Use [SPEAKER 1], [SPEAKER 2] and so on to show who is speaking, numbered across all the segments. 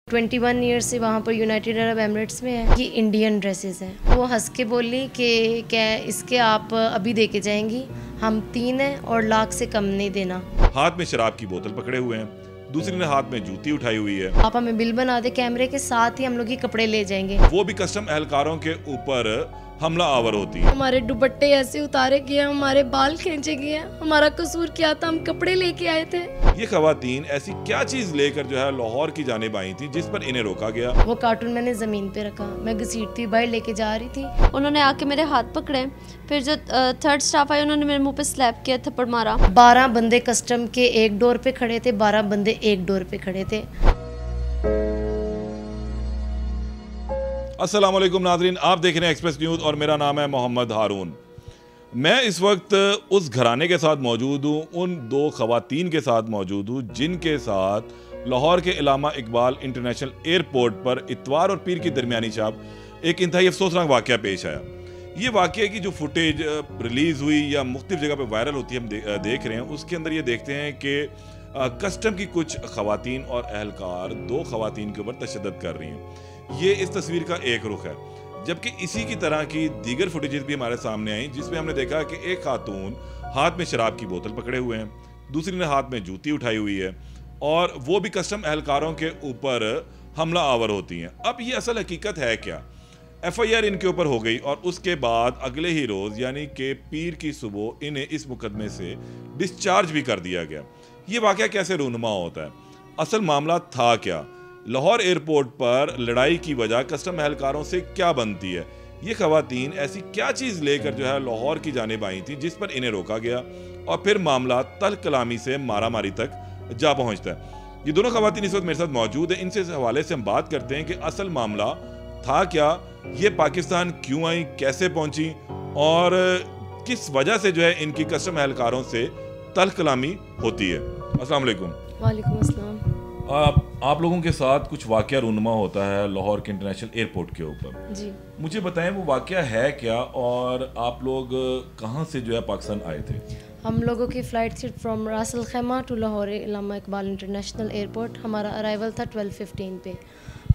[SPEAKER 1] 21 year से वहाँ पर यूनाइटेड अरब एमिरेट्स में है। ये इंडियन ड्रेसेस हैं। वो हंस के बोली कि क्या इसके आप अभी दे के जाएंगी, हम 3 हैं और लाख से कम नहीं देना।
[SPEAKER 2] हाथ में शराब की बोतल पकड़े हुए हैं, दूसरी ने हाथ में जूती उठाई हुई है।
[SPEAKER 1] आप हमें बिल बना दे, कैमरे के साथ ही हम लोग ये कपड़े ले जाएंगे।
[SPEAKER 2] वो भी कस्टम एहलकारों के ऊपर हमला आवर होती है।
[SPEAKER 1] हमारे दुपट्टे ऐसे उतारे गए, हमारे बाल खींचे गए, हमारा कसूर क्या था, हम कपड़े लेके आए थे।
[SPEAKER 2] ये खवातीन ऐसी क्या चीज लेकर जो है लाहौर की जानिब आई थी जिस पर इन्हें रोका गया।
[SPEAKER 1] वो कार्टून मैंने जमीन पे रखा, मैं घसीटती बाहर लेके जा रही थी।
[SPEAKER 3] उन्होंने आके मेरे हाथ पकड़े, फिर जो थर्ड स्टाफ आए उन्होंने मेरे मुंह पे स्लैप किया, थप्पड़ मारा।
[SPEAKER 1] 12 बंदे कस्टम के एक डोर पे खड़े थे, 12 बंदे एक डोर पे खड़े थे।
[SPEAKER 2] अस्सलाम वालेकुम नाज़रीन, आप देख रहे हैं एक्सप्रेस न्यूज़ और मेरा नाम है मोहम्मद हारून। मैं इस वक्त उस घराने के साथ मौजूद हूँ, उन 2 खवातीन के साथ मौजूद हूँ जिनके साथ लाहौर के इलामा इकबाल इंटरनेशनल एयरपोर्ट पर इतवार और पीर की दरमियानी शाम एक इंतहाई अफसोसनाक वाक़या पेश आया। ये वाक़े की जो फुटेज रिलीज़ हुई या मुख्तलिफ जगह पर वायरल होती है हम देख रहे हैं, उसके अंदर ये देखते हैं कि कस्टम की कुछ खवातीन और अहलकार 2 खवातीन के ऊपर तशद्दुद कर रही हैं। ये इस तस्वीर का एक रुख है, जबकि इसी की तरह की दीगर फुटेजेस भी हमारे सामने आई जिसमें हमने देखा कि एक खातून हाथ में शराब की बोतल पकड़े हुए हैं, दूसरी ने हाथ में जूती उठाई हुई है और वो भी कस्टम एहलकारों के ऊपर हमला आवर होती हैं। अब ये असल हकीकत है क्या? FIR इनके ऊपर हो गई और उसके बाद अगले ही रोज़ यानी कि पीर की सुबह इन्हें इस मुकदमे से डिस्चार्ज भी कर दिया गया। ये वाक़या कैसे रूनुमा होता है? असल मामला था क्या? लाहौर एयरपोर्ट पर लड़ाई की वजह कस्टम एहलकारों से क्या बनती है? ये खवातीन ऐसी क्या चीज़ लेकर जो है लाहौर की जानिब आई थी जिस पर इन्हें रोका गया और फिर मामला तल्ख कलामी से मारा मारी तक जा पहुंचता है। ये दोनों खवातीन इस वक्त मेरे साथ मौजूद है, इनसे हवाले से हम बात करते हैं कि असल मामला था क्या, ये पाकिस्तान क्यों आई, कैसे पहुंची और किस वजह से जो है इनकी कस्टम एहलकारों से तल्ख कलामी होती है। अस्सलाम वालेकुम।
[SPEAKER 1] वालेकुम अस्सलाम।
[SPEAKER 2] आप लोगों के साथ कुछ वाक़या रूनुमा होता है लाहौर के इंटरनेशनल एयरपोर्ट के ऊपर
[SPEAKER 1] जी,
[SPEAKER 2] मुझे बताएं वो वाक़या है क्या और आप लोग कहाँ से जो है पाकिस्तान आए थे?
[SPEAKER 1] हम लोगों की फ़्लाइट थी from Ras Al Khaimah to Lahore Allama Iqbal international airport. हमारा अराइवल था 12:15 पे।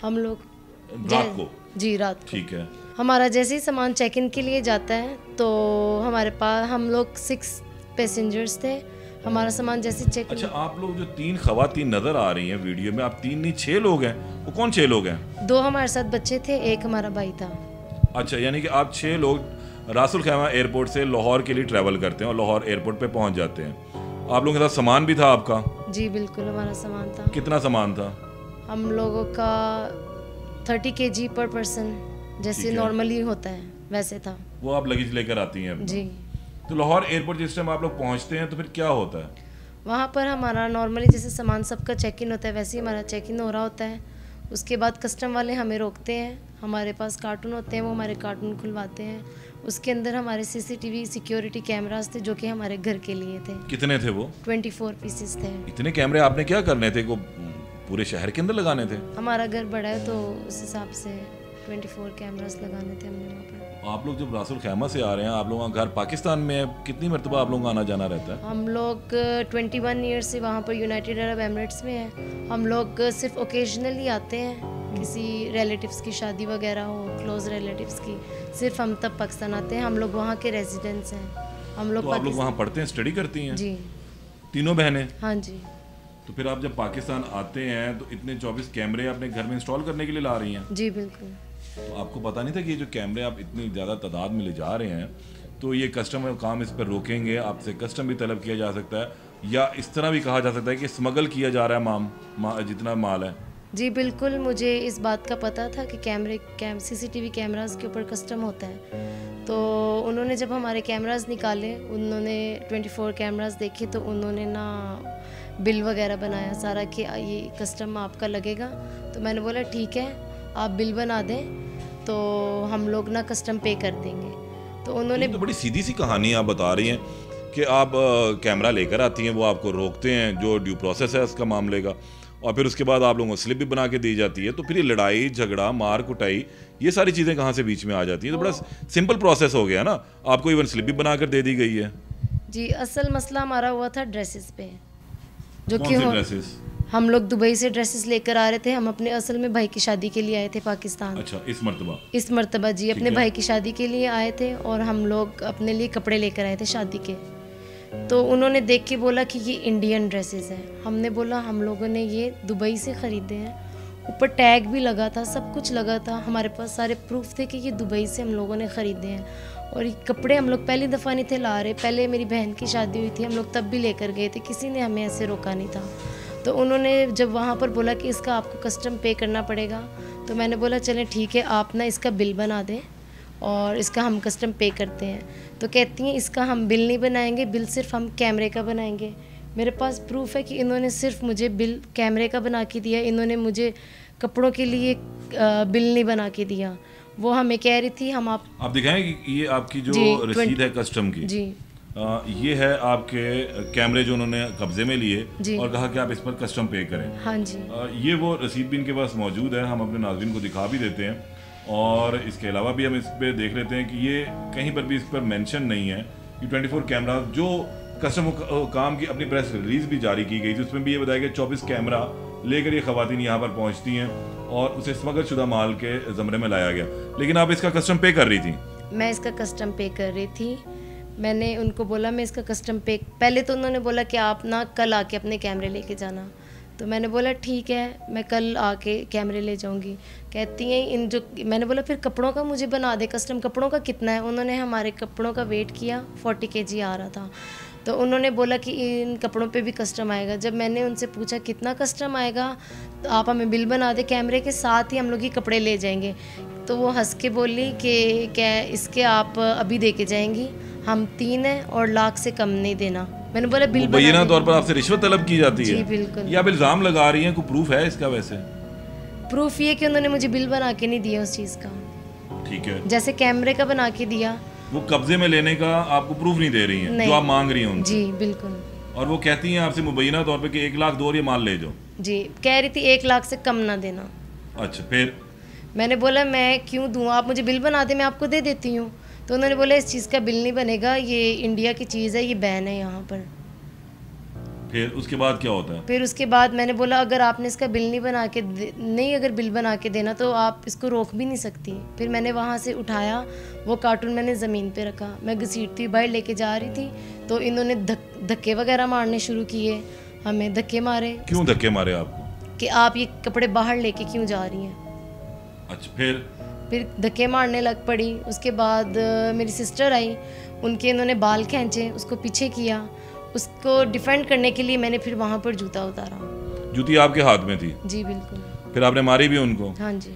[SPEAKER 1] हम लोग
[SPEAKER 2] रात को?
[SPEAKER 1] जी, रात को।
[SPEAKER 2] ठीक है।
[SPEAKER 1] हमारा जैसे ही सामान चेक इन के लिए जाता है तो हमारे पास हम लोग 6 पैसेंजर्स थे। हमारा सामान जैसे चेक।
[SPEAKER 2] अच्छा, आप लोग जो 3 खवातीन नजर आ रही हैं वीडियो में, आप 3 नहीं 6 लोग हैं, वो कौन 6 लोग हैं?
[SPEAKER 1] 2 हमारे साथ बच्चे थे, 1 हमारा भाई था।
[SPEAKER 2] अच्छा, यानी कि आप 6 लोग रासुल खैमा एयरपोर्ट से लाहौर के लिए ट्रैवल करते हैं और लाहौर एयरपोर्ट पे पहुंच जाते हैं। आप लोगों के साथ सामान भी था आपका?
[SPEAKER 1] जी बिल्कुल, हमारा सामान था।
[SPEAKER 2] कितना सामान था?
[SPEAKER 1] हम लोगों का 30 kg पर पर्सन, जैसे नॉर्मली होता है वैसे था।
[SPEAKER 2] वो आप लगेज लेकर आती हैं?
[SPEAKER 1] जी।
[SPEAKER 2] तो लाहौर एयरपोर्ट जिस टाइम आप लोग पहुंचते हैं तो फिर क्या होता है
[SPEAKER 1] वहाँ पर? हमारा नॉर्मली जैसे सामान सबका चेक इन होता है वैसे ही हमारा चेक इन हो रहा होता है। उसके बाद कस्टम वाले हमें रोकते हैं, हमारे पास कार्टून होते हैं, वो हमारे कार्टून खुलवाते हैं। उसके अंदर हमारे CCTV सिक्योरिटी कैमरास थे जो कि हमारे घर के लिए थे।
[SPEAKER 2] कितने थे वो?
[SPEAKER 1] 24 पीसेस थे।
[SPEAKER 2] इतने कैमरे आपने क्या करने थे? को पूरे शहर के अंदर लगाने थे?
[SPEAKER 1] हमारा घर बड़ा है तो उस हिसाब से 24 कैमरास लगाने थे हमने वहाँ पर।
[SPEAKER 2] आप लोग जब रासुल खैमा से आ रहे हैं, आप लोगों का घर पाकिस्तान में है, कितनी मरतबा आप लोगों का आना जाना रहता है?
[SPEAKER 1] हम लोग 21 ईयर से वहाँ पर यूनाइटेड अरब एमिरेट्स में है। हम लोग सिर्फ ओकेजनली आते हैं, किसी रिलेटिव्स की शादी वगैरह हो, क्लोज रिलेटिव्स की, सिर्फ हम तब पाकिस्तान आते हैं। हम लोग वहाँ के रेजिडेंट्स हैं। हम लोग
[SPEAKER 2] तो आप लोग वहाँ पढ़ते हैं, स्टडी करती हैं?
[SPEAKER 1] जी।
[SPEAKER 2] तीनों बहनें?
[SPEAKER 1] हाँ जी।
[SPEAKER 2] तो फिर आप जब पाकिस्तान आते हैं तो इतने 24 कैमरे अपने घर में इंस्टॉल करने के लिए ला रही हैं?
[SPEAKER 1] जी बिल्कुल।
[SPEAKER 2] तो आपको पता नहीं था कि ये जो कैमरे आप इतनी ज़्यादा तादाद में ले जा रहे हैं तो ये कस्टम काम इस पर रोकेंगे, आपसे कस्टम भी तलब किया जा सकता है या इस तरह भी कहा जा सकता है कि स्मगल किया जा रहा है जितना माल है?
[SPEAKER 1] जी बिल्कुल, मुझे इस बात का पता था कि CCTV कैमरास के ऊपर कस्टम होता है। तो उन्होंने जब हमारे कैमरास निकाले, उन्होंने 24 कैमरास देखे तो उन्होंने ना बिल वगैरह बनाया सारा कि ये कस्टम आपका लगेगा। तो मैंने बोला ठीक है, आप बिल बना दें तो हम लोग ना कस्टम पे कर देंगे। तो उन्होंने
[SPEAKER 2] तो बड़ी सीधी सी कहानी आप बता रही हैं कि आप कैमरा लेकर आती हैं, वो आपको रोकते हैं, जो ड्यू प्रोसेस है उसका मामले का, और फिर उसके बाद आप लोगों को स्लिप भी बना के दी जाती है। तो फिर ये लड़ाई झगड़ा मार कुटाई ये सारी चीज़ें कहाँ से बीच में आ जाती हैं? तो बड़ा सिंपल प्रोसेस हो गया ना, आपको इवन स्लिप भी बना कर दे दी गई है।
[SPEAKER 1] जी, असल मसला हमारा हुआ था ड्रेसेस पे, जो
[SPEAKER 2] कि ड्रेसेस
[SPEAKER 1] हम लोग दुबई से ड्रेसेस लेकर आ रहे थे। हम अपने असल में भाई की शादी के लिए आए थे पाकिस्तान।
[SPEAKER 2] अच्छा, इस मर्तबा
[SPEAKER 1] जी अपने भाई की शादी के लिए आए थे और हम लोग अपने लिए कपड़े लेकर आए थे शादी के। तो उन्होंने देख के बोला कि ये इंडियन ड्रेसेस हैं। हमने बोला हम लोगों ने ये दुबई से ख़रीदे हैं, ऊपर टैग भी लगा था, सब कुछ लगा था, हमारे पास सारे प्रूफ थे कि ये दुबई से हम लोगों ने ख़रीदे हैं। और ये कपड़े हम लोग पहली दफ़ा नहीं थे ला रहे, पहले मेरी बहन की शादी हुई थी, हम लोग तब भी लेकर गए थे, किसी ने हमें ऐसे रोका नहीं था। तो उन्होंने जब वहाँ पर बोला कि इसका आपको कस्टम पे करना पड़ेगा, तो मैंने बोला चलें ठीक है, आप ना इसका बिल बना दें और इसका हम कस्टम पे करते हैं। तो कहती हैं इसका हम बिल नहीं बनाएंगे, बिल सिर्फ हम कैमरे का बनाएंगे। मेरे पास प्रूफ है कि इन्होंने सिर्फ मुझे बिल कैमरे का बना के दिया, इन्होंने मुझे कपड़ों के लिए बिल नहीं बना के दिया। वो हमें कह रही थी हम आप
[SPEAKER 2] दिखाएं कि ये आपकी जो रसीद है कस्टम की
[SPEAKER 1] जी
[SPEAKER 2] ये है आपके कैमरे जो उन्होंने कब्जे में लिए और कहा कि आप इस पर कस्टम पे करें।
[SPEAKER 1] हाँ जी
[SPEAKER 2] ये वो रसीद भी इनके पास मौजूद है, हम अपने नाज़रीन को दिखा भी देते हैं। और इसके अलावा भी हम इस पर देख लेते हैं कि ये कहीं पर भी इस पर मेंशन नहीं है कि 24 कैमरा जो कस्टम काम की अपनी प्रेस रिलीज भी जारी की गई थी, उसमें भी ये बताया गया 24 कैमरा लेकर ये खवातीन यहाँ पर पहुँचती हैं और उसे स्मगल शुदा माल के ज़मरे में लाया गया। लेकिन आप इसका कस्टम पे कर रही थी?
[SPEAKER 1] मैं इसका कस्टम पे कर रही थी। मैंने उनको बोला मैं इसका कस्टम पे, पहले तो उन्होंने बोला कि आप ना कल आके अपने कैमरे लेके जाना। तो मैंने बोला ठीक है, मैं कल आके कैमरे ले जाऊंगी। कहती हैं इन जो, मैंने बोला फिर कपड़ों का मुझे बना दे कस्टम, कपड़ों का कितना है? उन्होंने हमारे कपड़ों का वेट किया, 40 kg आ रहा था। तो उन्होंने बोला कि इन कपड़ों पे भी कस्टम आएगा। जब मैंने उनसे पूछा कितना कस्टम आएगा, तो आप हमें बिल बना दे, कैमरे के साथ ही हम लोग ये कपड़े ले जाएंगे। तो वो हंस के बोली कि क्या इसके आप अभी दे के जाएंगी, हम 3 हैं और लाख से कम नहीं देना। मैंने बोला बिल
[SPEAKER 2] मुबैना तौर पर आपसे रिश्वत तलब की जाती है?
[SPEAKER 1] जी बिल्कुल।
[SPEAKER 2] या आप इल्ज़ाम लगा रही हैं, कोई प्रूफ है इसका? वैसे
[SPEAKER 1] प्रूफ ये कि उन्होंने मुझे बिल बना के नहीं दिया उस चीज़ का।
[SPEAKER 2] ठीक है,
[SPEAKER 1] जैसे कैमरे का बना के दिया,
[SPEAKER 2] वो कब्जे में लेने का आपको प्रूफ नहीं दे रही हैं जो आप मांग रही हैं उनसे?
[SPEAKER 1] जी बिल्कुल।
[SPEAKER 2] और वो कहती हैं आपसे मुबैना तौर पे कि 1 लाख दो और ये माल ले जाओ?
[SPEAKER 1] जी, कह रही थी 1 लाख से कम ना देना।
[SPEAKER 2] अच्छा, फिर
[SPEAKER 1] मैंने बोला मैं क्यों दूँ, आप मुझे बिल बना दे, मैं आपको दे देती हूँ। तो उन्होंने बोला इस चीज़ का बिल नहीं बनेगा, ये इंडिया की चीज़ है, ये बैन है यहाँ पर।
[SPEAKER 2] फिर उसके बाद क्या होता है?
[SPEAKER 1] फिर उसके बाद मैंने बोला अगर आपने इसका बिल नहीं बना के नहीं अगर बिल बना के देना तो आप इसको रोक भी नहीं सकती। फिर मैंने वहाँ से उठाया वो कार्टून, मैंने ज़मीन पे रखा, मैं घसीटती बाहर लेके जा रही थी तो इन्होंने धक्के वगैरह मारने शुरू किए, हमें धक्के मारे।
[SPEAKER 2] क्यों धक्के मारे आपको?
[SPEAKER 1] कि आप ये कपड़े बाहर लेके क्यों जा रही हैं।
[SPEAKER 2] अच्छा, फिर
[SPEAKER 1] धक्के मारने लग पड़ी। उसके बाद मेरी सिस्टर आई, उनके इन्होंने बाल खींचे, उसको पीछे किया। उसको डिफेंड करने के लिए मैंने फिर वहाँ पर जूता उतारा।
[SPEAKER 2] जूती आपके हाथ में थी?
[SPEAKER 1] जी बिल्कुल।
[SPEAKER 2] फिर आपने मारी भी उनको?
[SPEAKER 1] हाँ जी।